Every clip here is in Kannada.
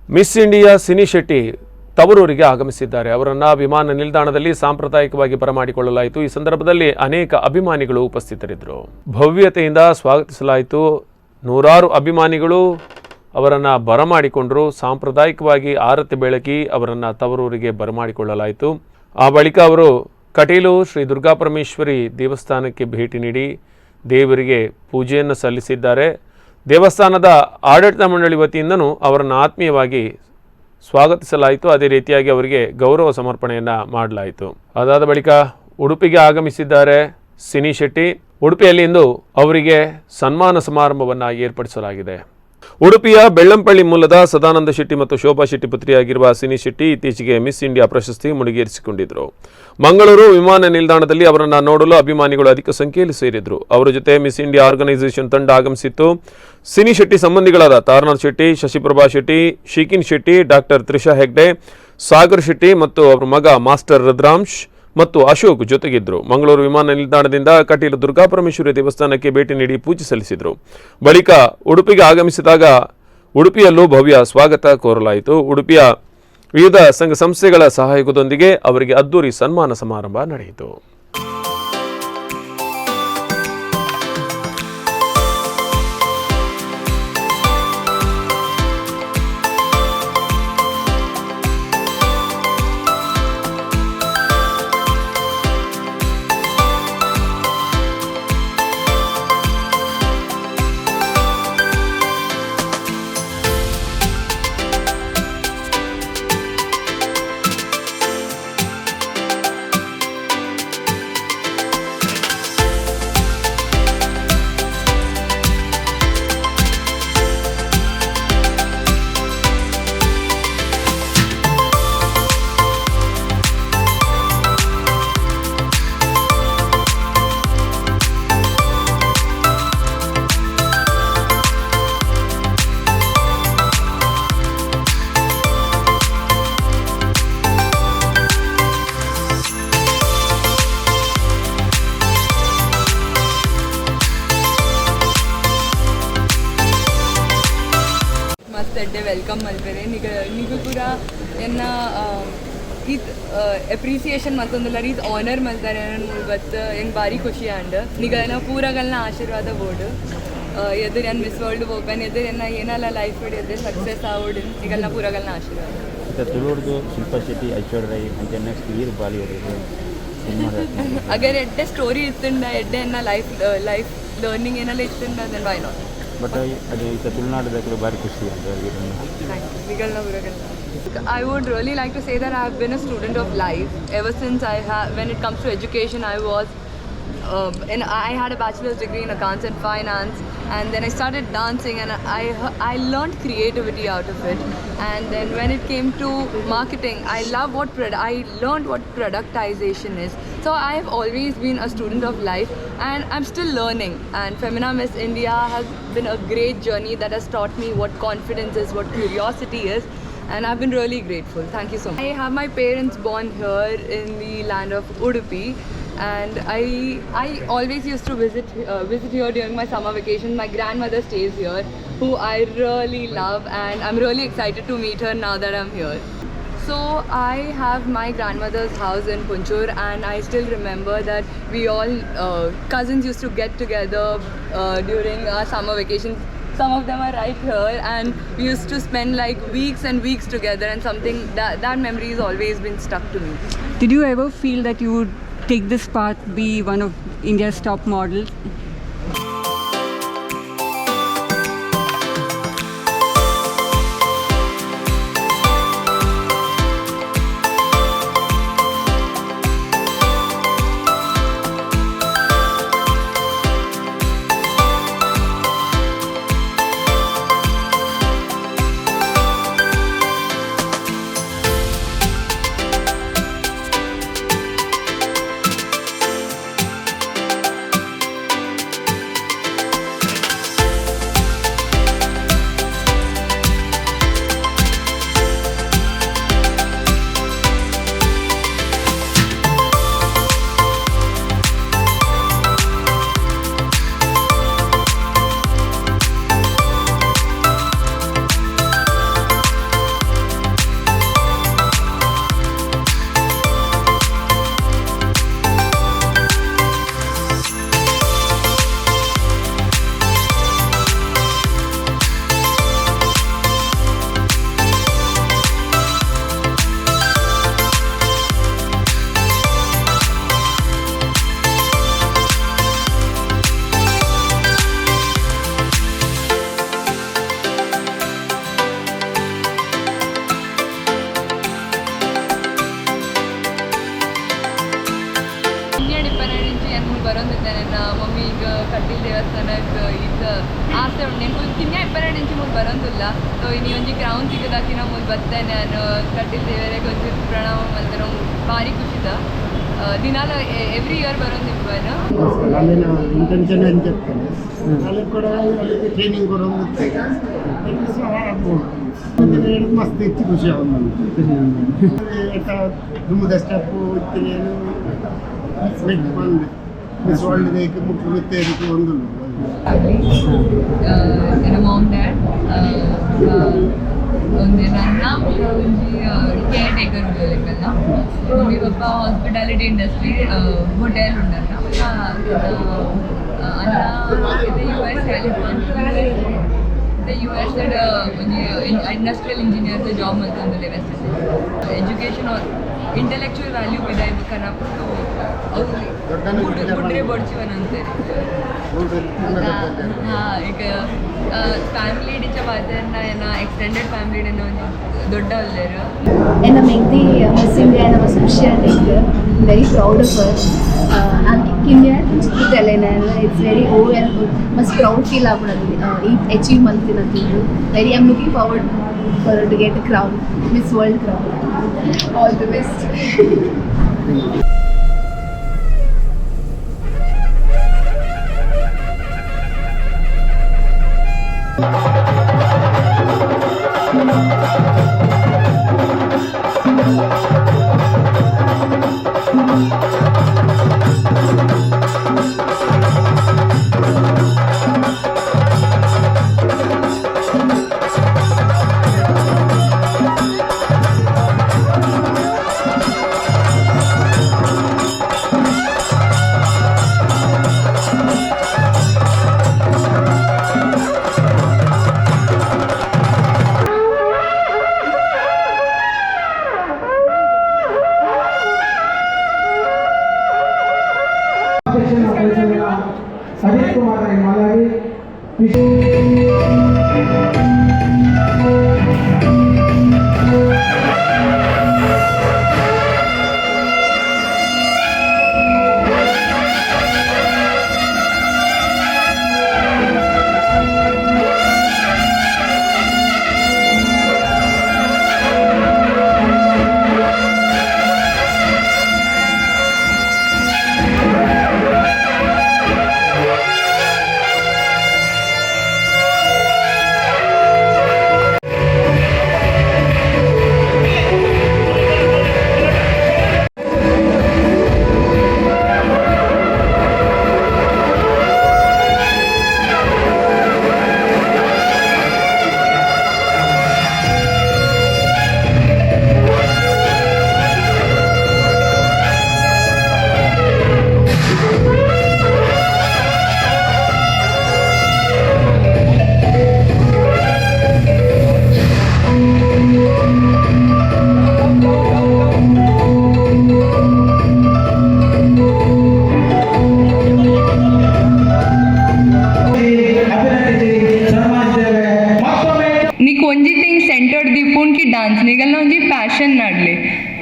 ಮಿಸ್ ಇಂಡಿಯಾ ಸಿನಿ ಶೆಟ್ಟಿ ತವರೂರಿಗೆ ಆಗಮಿಸಿದ್ದಾರೆ. ಅವರನ್ನು ವಿಮಾನ ನಿಲ್ದಾಣದಲ್ಲಿ ಸಾಂಪ್ರದಾಯಿಕವಾಗಿ ಬರಮಾಡಿಕೊಳ್ಳಲಾಯಿತು. ಈ ಸಂದರ್ಭದಲ್ಲಿ ಅನೇಕ ಅಭಿಮಾನಿಗಳು ಉಪಸ್ಥಿತರಿದ್ದರು. ಭವ್ಯತೆಯಿಂದ ಸ್ವಾಗತಿಸಲಾಯಿತು. ನೂರಾರು ಅಭಿಮಾನಿಗಳು ಅವರನ್ನು ಬರಮಾಡಿಕೊಂಡರು. ಸಾಂಪ್ರದಾಯಿಕವಾಗಿ ಆರತಿ ಬೆಳಗಿ ಅವರನ್ನು ತವರೂರಿಗೆ ಬರಮಾಡಿಕೊಳ್ಳಲಾಯಿತು. ಆ ಬಳಿಕ ಅವರು ಕಟೀಲು ಶ್ರೀ ದುರ್ಗಾಪರಮೇಶ್ವರಿ ದೇವಸ್ಥಾನಕ್ಕೆ ಭೇಟಿ ನೀಡಿ ದೇವರಿಗೆ ಪೂಜೆಯನ್ನು ಸಲ್ಲಿಸಿದ್ದಾರೆ. ದೇವಸ್ಥಾನದ ಆಡಳಿತ ಮಂಡಳಿ ವತಿಯಿಂದನೂ ಅವರನ್ನು ಆತ್ಮೀಯವಾಗಿ ಸ್ವಾಗತಿಸಲಾಯಿತು. ಅದೇ ರೀತಿಯಾಗಿ ಅವರಿಗೆ ಗೌರವ ಸಮರ್ಪಣೆಯನ್ನು ಮಾಡಲಾಯಿತು. ಅದಾದ ಬಳಿಕ ಉಡುಪಿಗೆ ಆಗಮಿಸಿದ್ದಾರೆ ಸಿನಿ ಶೆಟ್ಟಿ. ಉಡುಪಿಯಲ್ಲಿ ಇಂದು ಅವರಿಗೆ ಸನ್ಮಾನ ಸಮಾರಂಭವನ್ನು ಏರ್ಪಡಿಸಲಾಗಿದೆ. ಉಡುಪಿಯ ಬೆಳ್ಳಂಪಳ್ಳಿ ಮೂಲದ ಸದಾನಂದ ಶೆಟ್ಟಿ ಮತ್ತು ಶೋಭಾ ಶೆಟ್ಟಿ ಪುತ್ರಿಯಾಗಿರುವ ಸಿನಿ ಶೆಟ್ಟಿ ಇತ್ತೀಚೆಗೆ ಮಿಸ್ ಇಂಡಿಯಾ ಪ್ರಶಸ್ತಿ ಮುಡಿಗೇರಿಸಿಕೊಂಡಿದ್ದರು. ಮಂಗಳೂರು ವಿಮಾನ ನಿಲ್ದಾಣದಲ್ಲಿ ಅವರನ್ನು ನೋಡಲು ಅಭಿಮಾನಿಗಳು ಅಧಿಕ ಸಂಖ್ಯೆಯಲ್ಲಿ ಸೇರಿದ್ರು. ಅವರ ಜೊತೆ ಮಿಸ್ ಇಂಡಿಯಾ ಆರ್ಗನೈಸೇಷನ್ ತಂಡ ಆಗಮಿಸಿತ್ತು. ಸಿನಿ ಶೆಟ್ಟಿ ಸಂಬಂಧಿಗಳಾದ ತಾರನಾಥ್ ಶೆಟ್ಟಿ, ಶಶಿಪ್ರಭಾ ಶೆಟ್ಟಿ, ಶಿಖಿನ್ ಶೆಟ್ಟಿ, ಡಾಕ್ಟರ್ ತ್ರಿಷಾ ಹೆಗ್ಡೆ, ಸಾಗರ್ ಶೆಟ್ಟಿ ಮತ್ತು ಅವರ ಮಗ ಮಾಸ್ಟರ್ ರುದ್ರಾಂಶ್ ಮತ್ತು ಅಶೋಕ್ ಜೊತೆಗಿದ್ದರು. ಮಂಗಳೂರು ವಿಮಾನ ನಿಲ್ದಾಣದಿಂದ ಕಟೀಲು ದುರ್ಗಾಪರಮೇಶ್ವರಿ ದೇವಸ್ಥಾನಕ್ಕೆ ಭೇಟಿ ನೀಡಿ ಪೂಜೆ ಸಲ್ಲಿಸಿದರು. ಬಳಿಕ ಉಡುಪಿಗೆ ಆಗಮಿಸಿದಾಗ ಉಡುಪಿಯಲ್ಲೂ ಭವ್ಯ ಸ್ವಾಗತ ಕೋರಲಾಯಿತು. ಉಡುಪಿಯ ವಿವಿಧ ಸಂಘ ಸಂಸ್ಥೆಗಳ ಸಹಯೋಗದೊಂದಿಗೆ ಅವರಿಗೆ ಅದ್ದೂರಿ ಸನ್ಮಾನ ಸಮಾರಂಭ ನಡೆಯಿತು. ವೆಲ್ಕಮ್ ಮಲ್ಪೆರೆ ನಿಗೂ ಕೂಡ ಎನ್ನ ಇದು ಅಪ್ರಿಸಿಯೇಷನ್ ಮತ್ತೊಂದಲ್ಲ ಇದು ಆನರ್ ಮಲ್ತಾರೆ ಇವತ್ತು ಹೆಂಗೆ ಭಾರಿ ಖುಷಿ ಅಂಡ್ ನಿಗನ ಪೂರಗಳನ್ನ ಆಶೀರ್ವಾದ ಬೋರ್ಡು ಎದುರು ಏನು ಮಿಸ್ ವರ್ಲ್ಡ್ ಓಪನ್ ಎದುರು ಎನ್ನ ಏನೆಲ್ಲ ಲೈಫ್ ಎದುರು ಸಕ್ಸಸ್ ಆಗೋಡು ನಿಗಲ್ನ ಪೂರಗಳನ್ನ ಆಶೀರ್ವಾದ ತುಳುಡ್ದು ಶಿಲ್ಪಾ ಶೆಟ್ಟಿ ಐಶ್ವರ್ಯ ರೈ ಅಂತ ನೆಕ್ಸ್ಟ್ ಇಯರ್ ಬಾಲಿವುಡ್ ಅಗರ್ ಎಡ್ಡೆ ಸ್ಟೋರಿ ಇತ್ತುಂಡ ಎಡ್ಡೆ ಎನ್ನ ಲೈಫ್ ಲರ್ನಿಂಗ್ ಏನೆಲ್ಲ ಇತ್ತುಂಡ ದೆನ್ ವೈ ನಾಟ್ ಬಟ್ ಅದು ಈಗ ತುಳುನಾಡದಾಗಲೂ ಭಾರಿ ಖುಷಿ ಅಂತ I would really like to say that I have been a student of life ever since when it comes to education and I had a bachelor's degree in accounts and finance, and then I started dancing and I learned creativity out of it. And then when it came to marketing, I learned what productization is. So I have always been a student of life and I'm still learning, and Femina Miss India has been a great journey that has taught me what confidence is, what curiosity is, and I've been really grateful. Thank you so much. I have my parents born here in the land of Udupi, and I always used to visit here during my summer vacation. My grandmother stays here, who I really love, and I'm really excited to meet her now that I'm here. So I have my grandmother's house in Punchur, and I still remember that we all cousins used to get together during our summer vacations. Some of them are right here, and we used to spend like weeks and weeks together, and something that memory has always been stuck to me. Did you ever feel that you would take this path, be one of India's top models? నేను ಕಿನ್ಯ ಇಪ್ಪರೆಂಡು ಇಂಚು ಮುಂದೆ ಬರೋದಿಲ್ಲ ಸೊ ಇನ್ನು ಒಂಜಿ ಕ್ರೌನ್ ಸಿಗದಾಕಿನ ಮುಂದೆ ಬರ್ತೇನೆ ನಾನು ಕಟ್ಟಿಲ್ ದೇವರಿಗೆ ಒಂಚೂರು ಪ್ರಣಾಮ ಮಾಡ್ತಾರೆ ನಾವು ಭಾರಿ ಖುಷಿದ ದಿನಾಲ ಎವ್ರಿ ಇಯರ್ ಬರೋದು ಇಪ್ಪನು ఇంటెన్షన్ అని చెప్తాను వాళ్ళకి కూడా వాళ్ళకి ట్రైనింగ్ కూడా ఉంది మస్తు ఇచ్చి ఖుషి అవుతుంది ఎట్లా దుమ్ము స్టెప్ నేను మిస్ వరల్డ్ దగ్గర ముఖ్య వ్యక్తి ఉంది mom dad ಒಂದು ನನ್ನ ಒಂಜಿ ಕೇರ್ ಟೇಕರ್ ಉಳ್ಳಲೆಕ್ಕಲ್ಲ mummy papa hospitality industry hotel ಉಂಡಲ್ಲ ಅನ್ನ US US ಒಂಜಿ ಇಂಡಸ್ಟ್ರಿಯಲ್ ಇಂಜಿನಿಯರ್ ಜಾಬ್ ಮಾಡ್ತಂದಿಲ್ಲ ವೆಸ್ಟ್ ಎಜುಕೇಷನ್ ಇಂಟೆಲೆಕ್ಚುವಲ್ ವ್ಯಾಲ್ಯೂ ಇದೆ ಕನಪು ಗುಡ್ರೆ ಬಡ್ಚಿವನಂತೆ ಹಾಂ ಈಗ ಫ್ಯಾಮಿಲಿ ಇಡಿಚ ಬಾದರ್ನ ಎಕ್ಸ್ಟೆಂಡೆಡ್ ಫ್ಯಾಮಿಲಿ ಒಂದು ದೊಡ್ಡ ಒಳ್ಳೆಯರು and Megdi Miss India and was Christian very proud of her and India it's very must proud feel achievement very I'm looking forward for her to get a crown Miss World crown all the best Ajith Kumar Himalaya dance निगल पैशन नाडले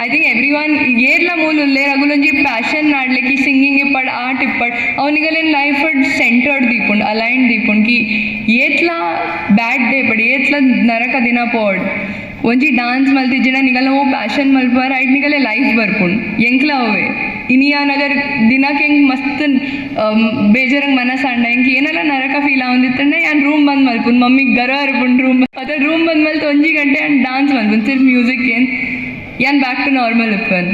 आई थिंक एव्री वन येर्ला मूल उल्ले रगुल पैशन नाडले कि सिंगिंग इपड़ आर्ट इपड़ अवनिगल लाइफ सेंटर्ड दीपुंड अलाइंड दीपुंड कि येतला बैड डे पड़ी येतला नरक दिन पोड ಒಂಜಿ ಡಾನ್ಸ್ ಮಲ್ತಿಜ್ಜಿನ ನಿಗಲ ಓ ಪ್ಯಾಷನ್ ಮಲ್ಪಾರ ಐಟ್ ನಿಗಲೆ ಲೈಫ್ ಬರ್ಪುಂಡು ಎಂಕ್ಲ ಅವೆ ಇನಿಯ ನಗರ್ ದಿನಕ್ಕೆ ಹೆಂಗೆ ಮಸ್ತ್ ಬೇಜಾರಂಗೆ ಮನಸ್ಸು ಅಂಡ ಹೆಂಗೆ ಏನೆಲ್ಲ ನರಕ ಫೀಲ್ ಆವಂದಿತ್ತಂಡೆ ಯಾನ್ ರೂಮ್ ಬಂದು ಮಲ್ಪುಂಡು ಮಮ್ಮಿಗೆ ಗರ್ವ ಇರ್ಪುಂಡು ರೂಮ್ ಅದ ರೂಮ್ ಬಂದು ಮಲ್ತು 1 ಗಂಟೆ ಆ್ಯಂಡ್ ಡಾನ್ಸ್ ಮಲ್ಪುಂಡು ಸಿರ್ಫ್ ಮ್ಯೂಸಿಕ್ ಏನು ಯಾನ್ ಬ್ಯಾಕ್ ಟು ನಾರ್ಮಲ್ ಇಪ್ಪನ್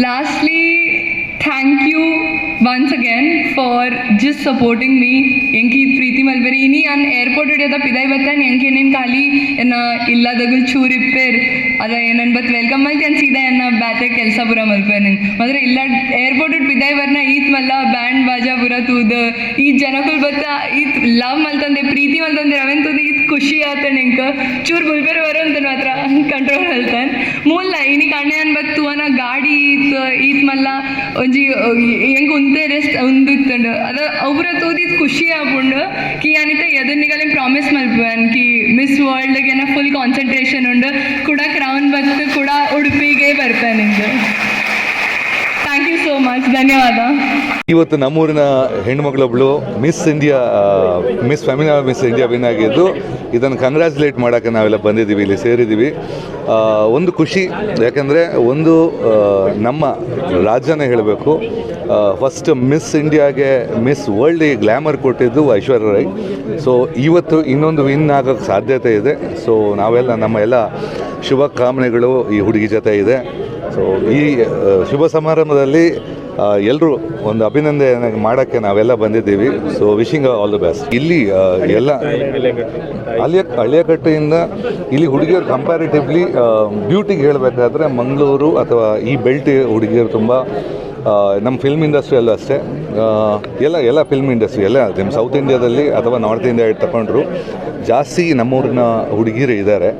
lastly thank you once again for just supporting me enki preeti malberi ini an airport ideda pidai batan enki nen kali ena illa dagul chur ipper ada enan bat welcome malti an sida ena bate kelsa pura malpen madre illa airport pidai varna eat malla band baja pura tud ee janakul bata eat love maltande preeti maltande raventu eat ಖುಷಿ ಆತನ ಎಂಕ ಚೂರ್ ಗುಲ್ಬೆರ್ ಬರೋಂತ ಮಾತ್ರ ಕಂಟ್ರೋಲ್ ಹೇಳ್ತಾನೆ ಮೂಲ ಇನಿ ಕಣ್ಣೆ ಅನ್ ಬತ್ತು ಅನ ಗಾಡಿ ಈತ್ ಮಲ್ಲ ಒಂಜಿ ಹೆಂಗ್ ಉಂತೆ ರೆಸ್ಟ್ ಉಂದಿತ್ತಂಡು ಅದ ಅವ್ರ ತೋದಿ ಖುಷಿ ಆಪುಂಡು ಕಿ ಅನಿತ ಎದನ್ನಿಗಲೆ ಪ್ರಾಮಿಸ್ ಮಲ್ಪನ್ ಕಿ ಮಿಸ್ ವರ್ಲ್ಡ್ಗೆ ಫುಲ್ ಕಾನ್ಸಂಟ್ರೇಷನ್ ಉಂಡು ಕೂಡ ಕ್ರೌನ್ ಬತ್ತು ಕೂಡ ಉಡುಪಿಗೆ ಬರ್ತಾನೆ ಥ್ಯಾಂಕ್ ಯು ಸೋ ಮಚ್ ಧನ್ಯವಾದ ಇವತ್ತು ನಮ್ಮೂರಿನ ಹೆಣ್ಮಗಳೊಬ್ಳು Miss India Miss India win ಆಗಿದ್ದು ಇದನ್ನು ಕಂಗ್ರ್ಯಾಚುಲೇಟ್ ಮಾಡೋಕ್ಕೆ ನಾವೆಲ್ಲ ಬಂದಿದ್ದೀವಿ, ಇಲ್ಲಿ ಸೇರಿದ್ದೀವಿ. ಒಂದು ಖುಷಿ, ಯಾಕೆಂದರೆ ಒಂದು ನಮ್ಮ ರಾಜ್ಯನೇ ಹೇಳಬೇಕು, ಫಸ್ಟ್ ಮಿಸ್ ಇಂಡಿಯಾಗೆ ಮಿಸ್ ವರ್ಲ್ಡಿಗೆ ಗ್ಲ್ಯಾಮರ್ ಕೊಟ್ಟಿದ್ದು ಐಶ್ವರ್ಯ ರೈ. ಸೊ ಇವತ್ತು ಇನ್ನೊಂದು ವಿನ್ ಆಗೋಕ್ಕೆ ಸಾಧ್ಯತೆ ಇದೆ. ಸೊ ನಾವೆಲ್ಲ ನಮ್ಮ ಎಲ್ಲ ಶುಭ ಕಾಮನೆಗಳು ಈ ಹುಡುಗಿ ಜೊತೆ ಇದೆ. ಸೊ ಈ ಶುಭ ಸಮಾರಂಭದಲ್ಲಿ ಎಲ್ಲರೂ ಒಂದು ಅಭಿನಂದನೆ ಮಾಡೋಕ್ಕೆ ನಾವೆಲ್ಲ ಬಂದಿದ್ದೀವಿ. So wishing all the best. ಇಲ್ಲಿ ಎಲ್ಲ ಹಳೆಯಕಟ್ಟೆಯಿಂದ ಇಲ್ಲಿ ಹುಡುಗಿಯರು ಕಂಪ್ಯಾರಿಟಿವ್ಲಿ ಬ್ಯೂಟಿಗೆ ಹೇಳಬೇಕಾದ್ರೆ ಮಂಗಳೂರು ಅಥವಾ ಈ ಬೆಲ್ಟ್ ಹುಡುಗಿಯರು ತುಂಬ ನಮ್ಮ ಫಿಲ್ಮ್ ಇಂಡಸ್ಟ್ರಿಯಲ್ಲೂ ಅಷ್ಟೇ, ಎಲ್ಲ ಫಿಲ್ಮ್ ಇಂಡಸ್ಟ್ರಿ ಎಲ್ಲ ನಮ್ಮ ಸೌತ್ ಇಂಡಿಯಾದಲ್ಲಿ ಅಥವಾ ನಾರ್ತ್ ಇಂಡಿಯಾ ತಗೊಂಡ್ರು ಜಾಸ್ತಿ ನಮ್ಮೂರಿನ ಹುಡುಗಿಯರು ಇದ್ದಾರೆ.